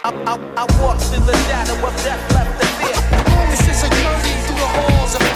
I walk through the shadow of death left to fear. This is a journey through the halls of hell.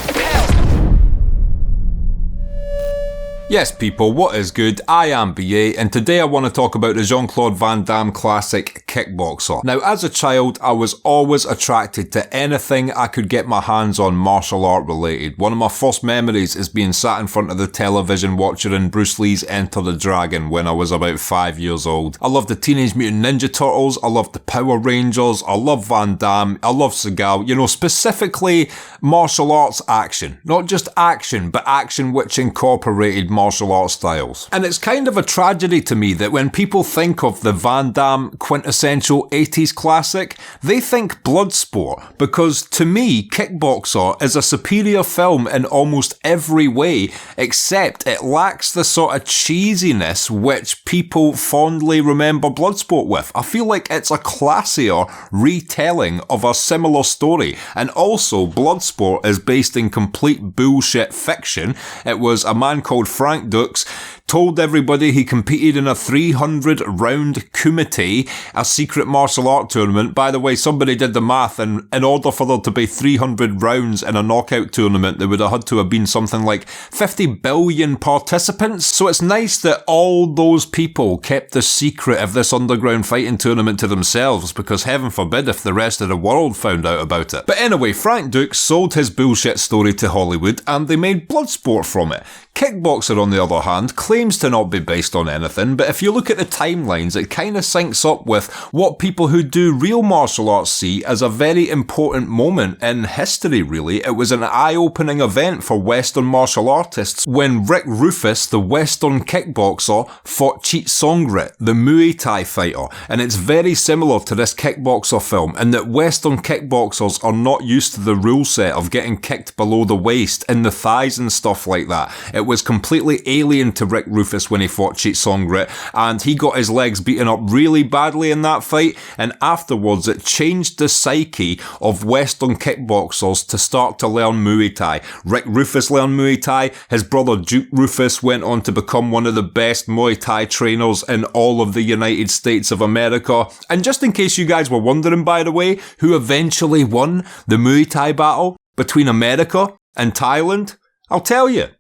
Yes people, what is good? I am BA and today I want to talk about the Jean-Claude Van Damme classic Kickboxer. Now as a child I was always attracted to anything I could get my hands on martial art related. One of my first memories is being sat in front of the television watching Bruce Lee's Enter the Dragon when I was about 5 years old. I loved the Teenage Mutant Ninja Turtles, I loved the Power Rangers, I love Van Damme, I love Seagal, specifically martial arts action. Not just action, but action which incorporated martial arts styles. And it's kind of a tragedy to me that when people think of the Van Damme quintessential 80s classic, they think Bloodsport, because to me, Kickboxer is a superior film in almost every way, except it lacks the sort of cheesiness which people fondly remember Bloodsport with. I feel like it's a classier retelling of a similar story, and also Bloodsport is based in complete bullshit fiction. It was a man called Frank Dux told everybody he competed in a 300 round kumite, a secret martial art tournament. By the way, somebody did the math, and in order for there to be 300 rounds in a knockout tournament, there would have had to have been something like 50 billion participants. So it's nice that all those people kept the secret of this underground fighting tournament to themselves, because heaven forbid if the rest of the world found out about it. But anyway, Frank Dux sold his bullshit story to Hollywood and they made Bloodsport from it. Kickboxer, on the other hand, claims to not be based on anything, but if you look at the timelines, it kind of syncs up with what people who do real martial arts see as a very important moment in history, really. It was an eye-opening event for Western martial artists when Rick Rufus, the Western kickboxer, fought Cheat Songrit, the Muay Thai fighter, and it's very similar to this Kickboxer film in that Western kickboxers are not used to the rule set of getting kicked below the waist, in the thighs and stuff like that. It was completely alien to Rick Rufus when he fought Cheat Songrit, and he got his legs beaten up really badly in that fight, and afterwards it changed the psyche of Western kickboxers to start to learn Muay Thai. Rick Rufus learned Muay Thai, his brother Duke Rufus went on to become one of the best Muay Thai trainers in all of the United States of America. And just in case you guys were wondering, by the way, who eventually won the Muay Thai battle between America and Thailand, I'll tell you.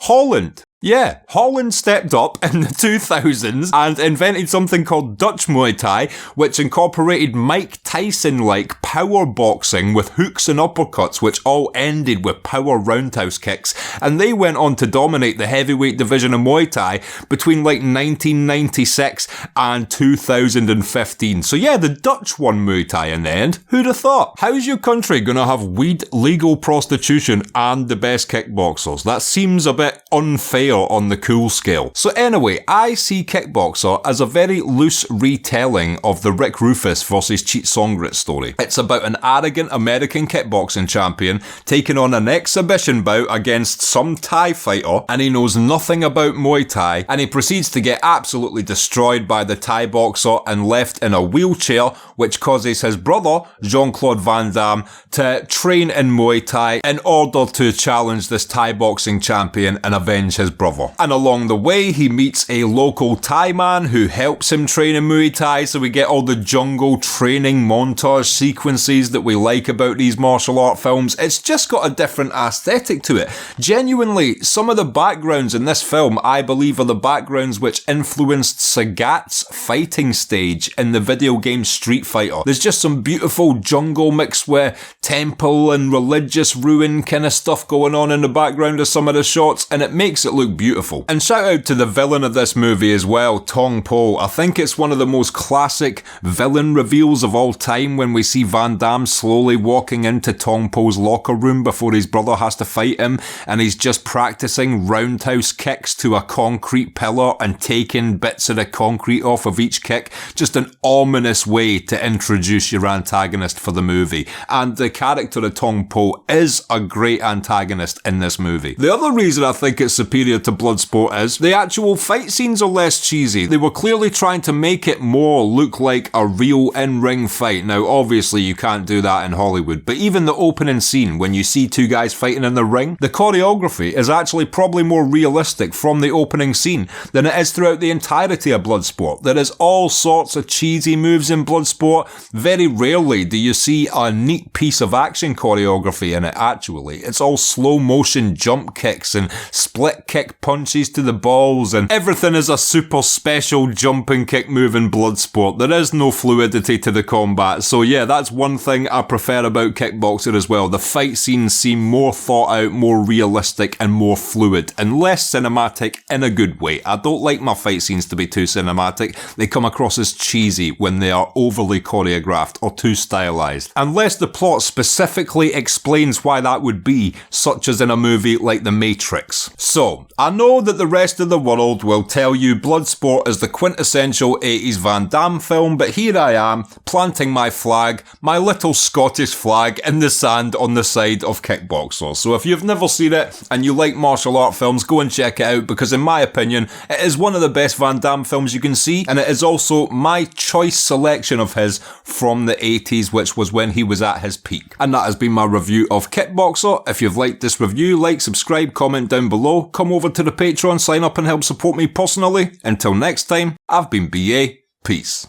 Holland. Yeah, Holland stepped up in the 2000s and invented something called Dutch Muay Thai, which incorporated Mike Tyson-like power boxing with hooks and uppercuts, which all ended with power roundhouse kicks. And they went on to dominate the heavyweight division of Muay Thai between like 1996 and 2015. So yeah, the Dutch won Muay Thai in the end. Who'd have thought? How's your country gonna have weed, legal prostitution, and the best kickboxers? That seems a bit unfair on the cool scale. So anyway, I see Kickboxer as a very loose retelling of the Rick Rufus versus Cheat Songrit story. It's about an arrogant American kickboxing champion taking on an exhibition bout against some Thai fighter, and he knows nothing about Muay Thai, and he proceeds to get absolutely destroyed by the Thai boxer and left in a wheelchair, which causes his brother, Jean-Claude Van Damme, to train in Muay Thai in order to challenge this Thai boxing champion and avenge his brother. And along the way, he meets a local Thai man who helps him train in Muay Thai, so we get all the jungle training montage sequences that we like about these martial art films. It's just got a different aesthetic to it. Genuinely, some of the backgrounds in this film, I believe, are the backgrounds which influenced Sagat's fighting stage in the video game Street Fighter. There's just some beautiful jungle mixed with temple and religious ruin kind of stuff going on in the background of some of the shots, and it makes it look beautiful. And shout out to the villain of this movie as well, Tong Po. I think it's one of the most classic villain reveals of all time when we see Van Damme slowly walking into Tong Po's locker room before his brother has to fight him, and he's just practicing roundhouse kicks to a concrete pillar and taking bits of the concrete off of each kick. Just an ominous way to introduce your antagonist for the movie. And the character of Tong Po is a great antagonist in this movie. The other reason I think it's superior to Bloodsport is the actual fight scenes are less cheesy. They were clearly trying to make it more look like a real in-ring fight. Now, obviously, you can't do that in Hollywood, but even the opening scene, when you see two guys fighting in the ring, the choreography is actually probably more realistic from the opening scene than it is throughout the entirety of Bloodsport. There is all sorts of cheesy moves in Bloodsport Bloodsport, very rarely do you see a neat piece of action choreography in it, actually. It's all slow motion jump kicks and split kick punches to the balls, and everything is a super special jumping kick move in Bloodsport. There is no fluidity to the combat, so yeah, that's one thing I prefer about Kickboxer as well. The fight scenes seem more thought out, more realistic, and more fluid, and less cinematic in a good way. I don't like my fight scenes to be too cinematic. They come across as cheesy when they are overly choreographed or too stylized. Unless the plot specifically explains why that would be, such as in a movie like The Matrix. So, I know that the rest of the world will tell you Bloodsport is the quintessential 80s Van Damme film, but here I am, planting my flag, my little Scottish flag, in the sand on the side of Kickboxer. So if you've never seen it and you like martial art films, go and check it out, because in my opinion, it is one of the best Van Damme films you can see, and it is also my choice selection of his from the 80s, which was when he was at his peak. And that has been my review of Kickboxer. If you've liked this review, like, subscribe, comment down below, come over to the Patreon, sign up and help support me personally. Until next time, I've been BA, peace.